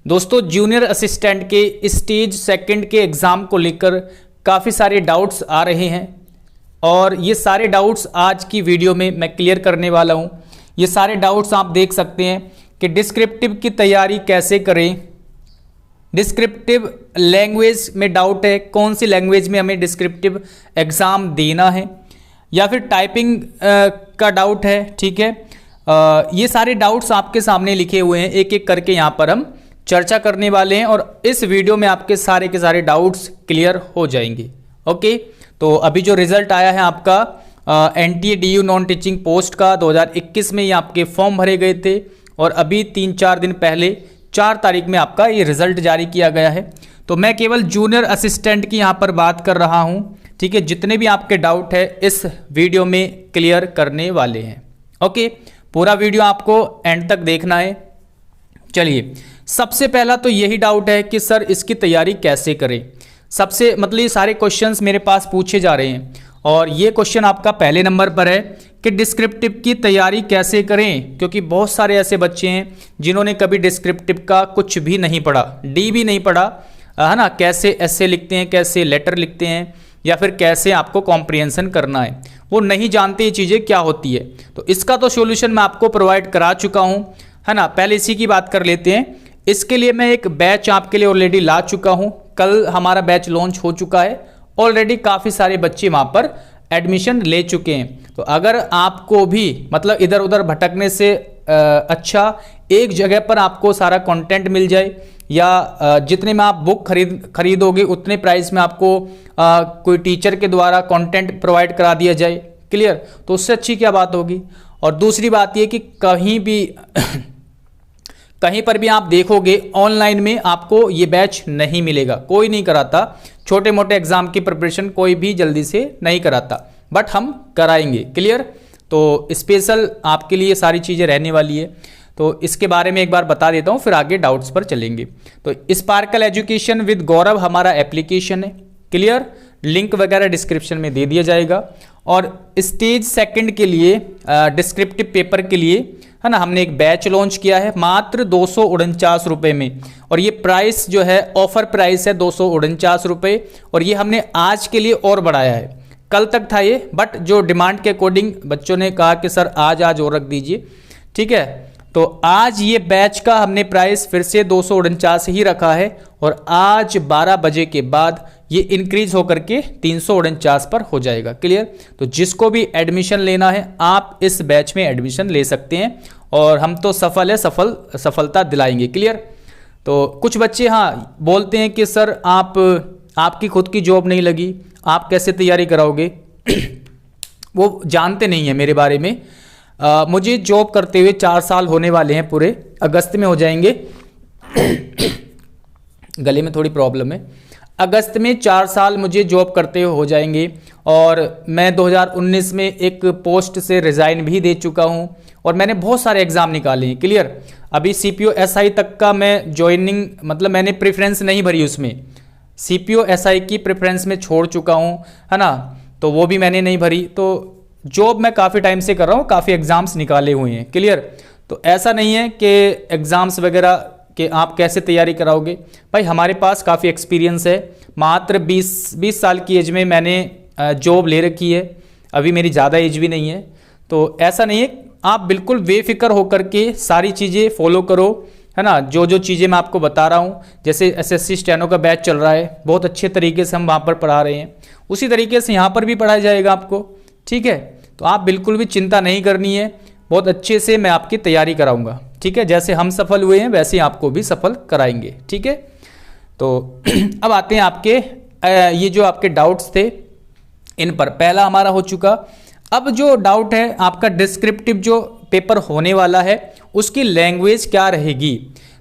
दोस्तों junior assistant के stage second के एग्ज़ाम को लेकर काफ़ी सारे डाउट्स आ रहे हैं और ये सारे डाउट्स आज की वीडियो में मैं क्लियर करने वाला हूँ। ये सारे डाउट्स आप देख सकते हैं कि डिस्क्रिप्टिव की तैयारी कैसे करें। डिस्क्रिप्टिव लैंग्वेज में डाउट है, कौन सी लैंग्वेज में हमें डिस्क्रिप्टिव एग्ज़ाम देना है, या फिर टाइपिंग का डाउट है। ठीक है, ये सारे डाउट्स आपके सामने लिखे हुए हैं, एक एक करके यहाँ पर हम चर्चा करने वाले हैं और इस वीडियो में आपके सारे के सारे डाउट्स क्लियर हो जाएंगे। ओके, तो अभी जो रिजल्ट आया है आपका NTA DU non teaching post का 2021 में ये आपके फॉर्म भरे गए थे और अभी 3-4 दिन पहले 4 तारीख में आपका ये रिजल्ट जारी किया गया है। तो मैं केवल जूनियर असिस्टेंट की यहाँ पर बात कर रहा हूँ। ठीक है, जितने भी आपके डाउट है इस वीडियो में क्लियर करने वाले हैं। ओके, पूरा वीडियो आपको एंड तक देखना है। चलिए, सबसे पहला तो यही डाउट है कि सर इसकी तैयारी कैसे करें। सबसे मतलब ये सारे क्वेश्चंस मेरे पास पूछे जा रहे हैं और ये क्वेश्चन आपका पहले नंबर पर है कि डिस्क्रिप्टिव की तैयारी कैसे करें, क्योंकि बहुत सारे ऐसे बच्चे हैं जिन्होंने कभी डिस्क्रिप्टिव का कुछ भी नहीं पढ़ा, डी भी नहीं पढ़ा, है ना। कैसे एसे लिखते हैं, कैसे लेटर लिखते हैं, या फिर कैसे आपको कॉम्प्रिहेंशन करना है, वो नहीं जानते ये चीज़ें क्या होती है। तो इसका तो सॉल्यूशन मैं आपको प्रोवाइड करा चुका हूँ, है ना। पहले इसी की बात कर लेते हैं। इसके लिए मैं एक बैच आपके लिए ऑलरेडी ला चुका हूँ। कल हमारा बैच लॉन्च हो चुका है, ऑलरेडी काफ़ी सारे बच्चे वहाँ पर एडमिशन ले चुके हैं। तो अगर आपको भी मतलब इधर उधर भटकने से अच्छा एक जगह पर आपको सारा कंटेंट मिल जाए, या जितने में आप बुक खरीदोगे उतने प्राइस में आपको कोई टीचर के द्वारा कंटेंट प्रोवाइड करा दिया जाए, क्लियर, तो उससे अच्छी क्या बात होगी। और दूसरी बात ये कि कहीं पर भी आप देखोगे ऑनलाइन में आपको ये बैच नहीं मिलेगा, कोई नहीं कराता। छोटे मोटे एग्जाम की प्रिपरेशन कोई भी जल्दी से नहीं कराता, बट हम कराएंगे, क्लियर। तो स्पेशल आपके लिए सारी चीज़ें रहने वाली है, तो इसके बारे में एक बार बता देता हूँ, फिर आगे डाउट्स पर चलेंगे। तो स्पार्कल एजुकेशन विद गौरव हमारा एप्लीकेशन है, क्लियर। लिंक वगैरह डिस्क्रिप्शन में दे दिया जाएगा। और स्टेज सेकंड के लिए डिस्क्रिप्टिव पेपर के लिए, है ना, हमने एक बैच लॉन्च किया है मात्र 249 रुपये में, और ये प्राइस जो है ऑफर प्राइस है 249 रुपये, और ये हमने आज के लिए और बढ़ाया है। कल तक था ये, बट जो डिमांड के अकॉर्डिंग बच्चों ने कहा कि सर आज और रख दीजिए, ठीक है। तो आज ये बैच का हमने प्राइस फिर से 249 ही रखा है, और आज 12 बजे के बाद ये इंक्रीज होकर के 349 पर हो जाएगा, क्लियर। तो जिसको भी एडमिशन लेना है आप इस बैच में एडमिशन ले सकते हैं, और हम तो सफलता दिलाएंगे, क्लियर। तो कुछ बच्चे हाँ बोलते हैं कि सर आपकी खुद की जॉब नहीं लगी, आप कैसे तैयारी कराओगे। वो जानते नहीं है मेरे बारे में। मुझे जॉब करते हुए 4 साल होने वाले हैं, पूरे अगस्त में हो जाएंगे। गले में थोड़ी प्रॉब्लम है। अगस्त में 4 साल मुझे जॉब करते हुए हो जाएंगे, और मैं 2019 में एक पोस्ट से रिज़ाइन भी दे चुका हूं, और मैंने बहुत सारे एग्ज़ाम निकाले हैं, क्लियर। अभी CPO SI तक का मैं ज्वाइनिंग मतलब मैंने प्रेफरेंस नहीं भरी, उसमें CPO SI की प्रेफरेंस में छोड़ चुका हूं, है ना। तो वो भी मैंने नहीं भरी। तो जॉब मैं काफ़ी टाइम से कर रहा हूँ, काफ़ी एग्ज़ाम्स निकाले हुए हैं, क्लियर। तो ऐसा नहीं है कि एग्ज़ाम्स वगैरह कि आप कैसे तैयारी कराओगे। भाई हमारे पास काफ़ी एक्सपीरियंस है, मात्र 20 साल की एज में मैंने जॉब ले रखी है, अभी मेरी ज़्यादा एज भी नहीं है। तो ऐसा नहीं है, आप बिल्कुल बेफिक्र होकर के सारी चीज़ें फॉलो करो, है ना। जो चीज़ें मैं आपको बता रहा हूँ, जैसे SSC स्टेनो का बैच चल रहा है, बहुत अच्छे तरीके से हम वहाँ पर पढ़ा रहे हैं, उसी तरीके से यहाँ पर भी पढ़ाया जाएगा आपको, ठीक है। तो आप बिल्कुल भी चिंता नहीं करनी है, बहुत अच्छे से मैं आपकी तैयारी कराऊंगा, ठीक है। जैसे हम सफल हुए हैं वैसे ही आपको भी सफल कराएंगे, ठीक है। तो अब आते हैं आपके ये जो आपके डाउट्स थे इन पर। पहला हमारा हो चुका। अब जो डाउट है आपका डिस्क्रिप्टिव जो पेपर होने वाला है उसकी लैंग्वेज क्या रहेगी।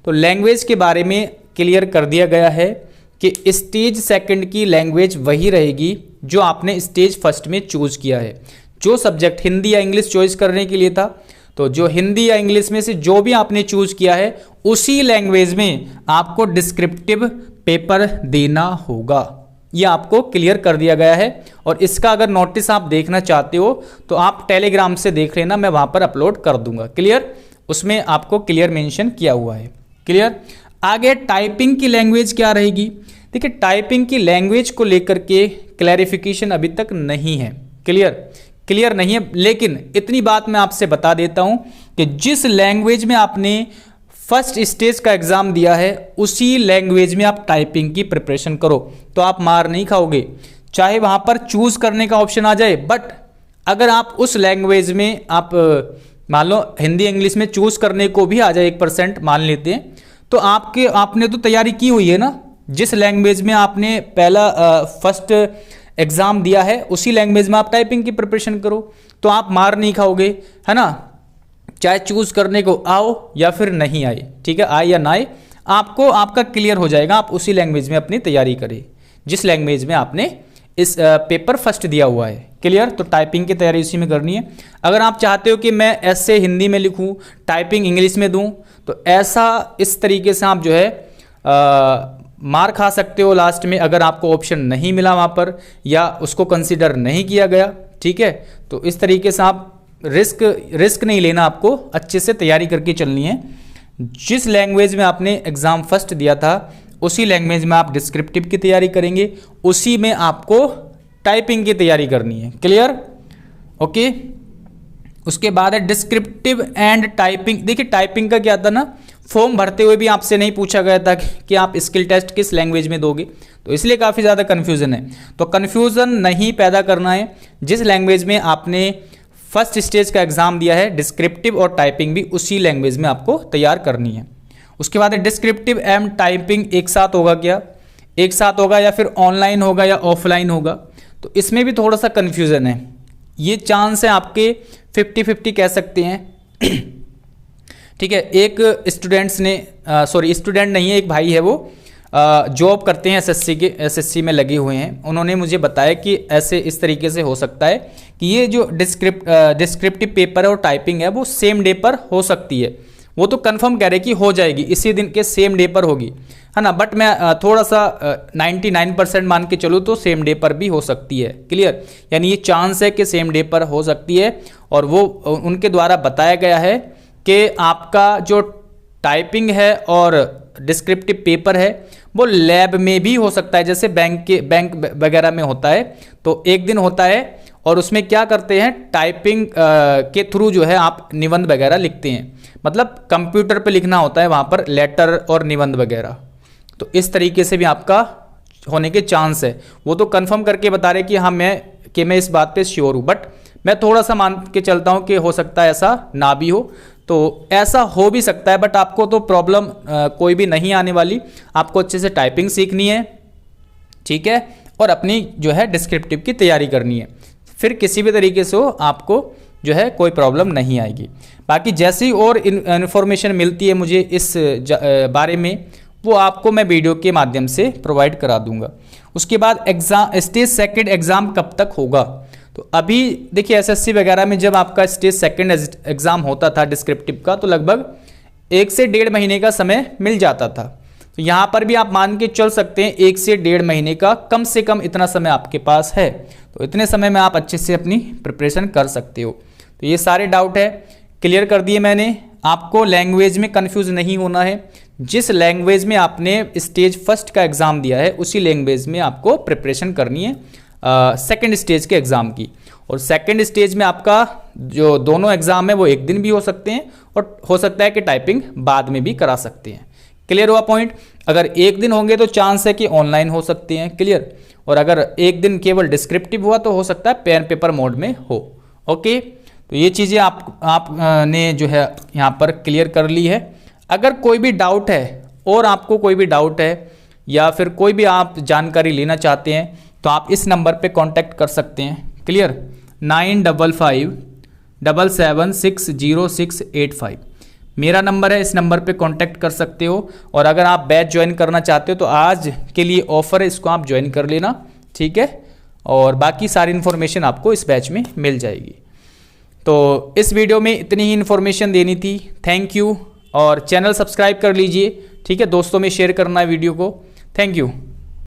तो लैंग्वेज के बारे में क्लियर कर दिया गया है कि स्टेज सेकंड की लैंग्वेज वही रहेगी जो आपने स्टेज फर्स्ट में चूज किया है। जो सब्जेक्ट हिंदी या इंग्लिश चॉइस करने के लिए था, तो जो हिंदी या इंग्लिश में से जो भी आपने चूज किया है उसी लैंग्वेज में आपको डिस्क्रिप्टिव पेपर देना होगा। ये आपको क्लियर कर दिया गया है, और इसका अगर नोटिस आप देखना चाहते हो तो आप टेलीग्राम से देख लेना, मैं वहां पर अपलोड कर दूंगा, क्लियर। उसमें आपको क्लियर मेंशन किया हुआ है, क्लियर। आगे टाइपिंग की लैंग्वेज क्या रहेगी। देखिए टाइपिंग की लैंग्वेज को लेकर के क्लैरिफिकेशन अभी तक नहीं है, क्लियर नहीं है। लेकिन इतनी बात मैं आपसे बता देता हूं कि जिस लैंग्वेज में आपने फर्स्ट स्टेज का एग्जाम दिया है उसी लैंग्वेज में आप टाइपिंग की प्रिपरेशन करो, तो आप मार नहीं खाओगे। चाहे वहां पर चूज करने का ऑप्शन आ जाए, बट अगर आप उस लैंग्वेज में आप मान लो हिंदी इंग्लिश में चूज करने को भी आ जाए 1% मान लेते हैं, तो आपने तो तैयारी की हुई है ना। जिस लैंग्वेज में आपने पहला फर्स्ट एग्जाम दिया है उसी लैंग्वेज में आप टाइपिंग की प्रिपरेशन करो, तो आप मार नहीं खाओगे, है ना। चाहे चूज करने को आओ या फिर नहीं आए, ठीक है, आए या ना आए, आपको आपका क्लियर हो जाएगा। आप उसी लैंग्वेज में अपनी तैयारी करें जिस लैंग्वेज में आपने इस पेपर फर्स्ट दिया हुआ है, क्लियर। तो टाइपिंग की तैयारी उसी में करनी है। अगर आप चाहते हो कि मैं ऐसे हिंदी में लिखूं, टाइपिंग इंग्लिश में दूं, तो ऐसा इस तरीके से आप जो है मार खा सकते हो लास्ट में, अगर आपको ऑप्शन नहीं मिला वहाँ पर या उसको कंसीडर नहीं किया गया, ठीक है। तो इस तरीके से आप रिस्क नहीं लेना, आपको अच्छे से तैयारी करके चलनी है। जिस लैंग्वेज में आपने एग्ज़ाम फर्स्ट दिया था उसी लैंग्वेज में आप डिस्क्रिप्टिव की तैयारी करेंगे, उसी में आपको टाइपिंग की तैयारी करनी है, क्लियर, ओके। उसके बाद है डिस्क्रिप्टिव एंड टाइपिंग। देखिए टाइपिंग का क्या था ना, फॉर्म भरते हुए भी आपसे नहीं पूछा गया था कि आप स्किल टेस्ट किस लैंग्वेज में दोगे, तो इसलिए काफ़ी ज़्यादा कन्फ्यूज़न है। तो कन्फ्यूज़न नहीं पैदा करना है, जिस लैंग्वेज में आपने फर्स्ट स्टेज का एग्जाम दिया है डिस्क्रिप्टिव और टाइपिंग भी उसी लैंग्वेज में आपको तैयार करनी है। उसके बाद है डिस्क्रिप्टिव एंड टाइपिंग एक साथ होगा क्या, एक साथ होगा या फिर ऑनलाइन होगा या ऑफलाइन होगा, तो इसमें भी थोड़ा सा कन्फ्यूज़न है। ये चांस है आपके 50-50 कह सकते हैं, ठीक है। एक स्टूडेंट्स ने स्टूडेंट नहीं है, एक भाई है, वो जॉब करते हैं एसएससी में लगे हुए हैं। उन्होंने मुझे बताया कि ऐसे इस तरीके से हो सकता है कि ये जो डिस्क्रिप्टिव पेपर है और टाइपिंग है वो सेम डे पर हो सकती है। वो तो कंफर्म कह रहे कि हो जाएगी, इसी दिन के सेम डे पर होगी, है ना। बट मैं थोड़ा सा 99% मान के चलूँ तो सेम डे पर भी हो सकती है, क्लियर। यानी ये चांस है कि सेम डे पर हो सकती है, और वो उनके द्वारा बताया गया है कि आपका जो टाइपिंग है और डिस्क्रिप्टिव पेपर है वो लैब में भी हो सकता है, जैसे बैंक वगैरह में होता है, तो एक दिन होता है और उसमें क्या करते हैं, टाइपिंग के थ्रू जो है आप निबंध वगैरह लिखते हैं, मतलब कंप्यूटर पे लिखना होता है वहाँ पर लेटर और निबंध वगैरह। तो इस तरीके से भी आपका होने के चांस है। वो तो कंफर्म करके बता रहे कि हाँ मैं इस बात पे श्योर हूँ, बट मैं थोड़ा सा मान के चलता हूँ कि हो सकता है ऐसा ना भी हो, तो ऐसा हो भी सकता है। बट आपको तो प्रॉब्लम कोई भी नहीं आने वाली, आपको अच्छे से टाइपिंग सीखनी है, ठीक है, और अपनी जो है डिस्क्रिप्टिव की तैयारी करनी है, फिर किसी भी तरीके से हो आपको जो है कोई प्रॉब्लम नहीं आएगी। बाकी जैसी और इन्फॉर्मेशन मिलती है मुझे इस बारे में, वो आपको मैं वीडियो के माध्यम से प्रोवाइड करा दूंगा। उसके बाद एग्ज़ाम स्टेज सेकंड एग्ज़ाम कब तक होगा, तो अभी देखिए एसएससी वगैरह में जब आपका स्टेज सेकंड एग्ज़ाम होता था डिस्क्रिप्टिव का, तो लगभग 1 से 1.5 महीने का समय मिल जाता था। तो यहाँ पर भी आप मान के चल सकते हैं 1 से 1.5 महीने का कम से कम इतना समय आपके पास है, तो इतने समय में आप अच्छे से अपनी प्रिपरेशन कर सकते हो। तो ये सारे डाउट है क्लियर कर दिए मैंने। आपको लैंग्वेज में कंफ्यूज नहीं होना है, जिस लैंग्वेज में आपने स्टेज फर्स्ट का एग्ज़ाम दिया है उसी लैंग्वेज में आपको प्रिपरेशन करनी है सेकंड स्टेज के एग्ज़ाम की। और सेकंड स्टेज में आपका जो दोनों एग्ज़ाम है वो एक दिन भी हो सकते हैं, और हो सकता है कि टाइपिंग बाद में भी करा सकते हैं। क्लियर हुआ पॉइंट। अगर एक दिन होंगे तो चांस है कि ऑनलाइन हो सकते हैं, क्लियर। और अगर एक दिन केवल डिस्क्रिप्टिव हुआ तो हो सकता है पेन पेपर मोड में हो। ओके, तो ये चीज़ें आप ने जो है यहाँ पर क्लियर कर ली है। अगर कोई भी डाउट है और आपको कोई भी डाउट है या फिर कोई भी आप जानकारी लेना चाहते हैं तो आप इस नंबर पे कांटेक्ट कर सकते हैं। क्लियर, 9557760685 मेरा नंबर है, इस नंबर पे कांटेक्ट कर सकते हो। और अगर आप बैच ज्वाइन करना चाहते हो तो आज के लिए ऑफर है, इसको आप ज्वाइन कर लेना, ठीक है। और बाकी सारी इन्फॉर्मेशन आपको इस बैच में मिल जाएगी। तो इस वीडियो में इतनी ही इन्फॉर्मेशन देनी थी। थैंक यू, और चैनल सब्सक्राइब कर लीजिए, ठीक है। दोस्तों में शेयर करना है वीडियो को। Thank you.